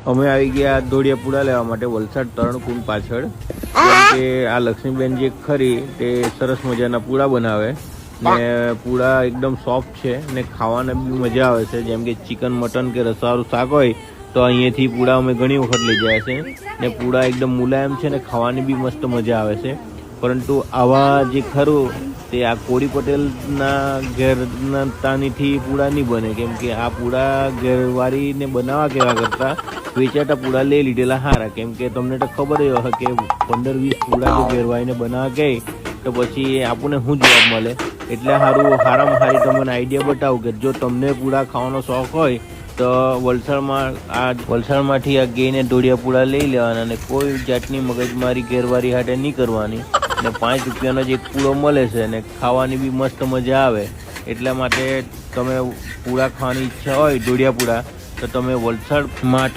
અમે આવી ગયા દોડિયા પૂડા લેવા માટે વલસાડ તરણકુંડ પાછળ. કે આ લક્ષ્મીબેન જે ખરી તે સરસ મજાના પૂડા બનાવે ને પૂડા એકદમ સોફ્ટ છે ને ખાવાને બી મજા આવે છે. જેમ કે ચિકન મટન કે રસાવાળું શાક હોય તો અહીંયાથી પૂડા અમે ઘણી વખત લઈ જાય છે ને પૂડા એકદમ મુલાયમ છે ને ખાવાની બી મસ્ત મજા આવે છે. પરંતુ આવા જે ખરું તે આ કોળી પટેલના ઘેરના તાનીથી પૂડા નહીં બને, કેમ કે આ પૂડા ઘેરવાળીને બનાવવા કેવા કરતા વેચાતા પૂડા લઈ લીધેલા હારા. કેમ કે તમને તો ખબર જ હશે કે 15-20 પૂડા જો ઘેરવાળીને બનાવવા કહે તો પછી આપણને શું જવાબ મળે. એટલે હારામાં હારી તમને આઈડિયા બતાવું કે જો તમને પૂડા ખાવાનો શોખ હોય તો વલસાડમાંથી આ ગઈને દોડિયા પૂડા લઈ લેવાના અને કોઈ જાતની મગજમારી ઘેરવાળી હાટે નહીં કરવાની. ને 5 રૂપિયાનો જ એક પૂડો મળે છે અને ખાવાની બી મસ્ત મજા આવે. એટલા માટે તમે પૂડા ખાવાની ઈચ્છા હોય દોડિયા પૂડા તો તમે વલસાડમાં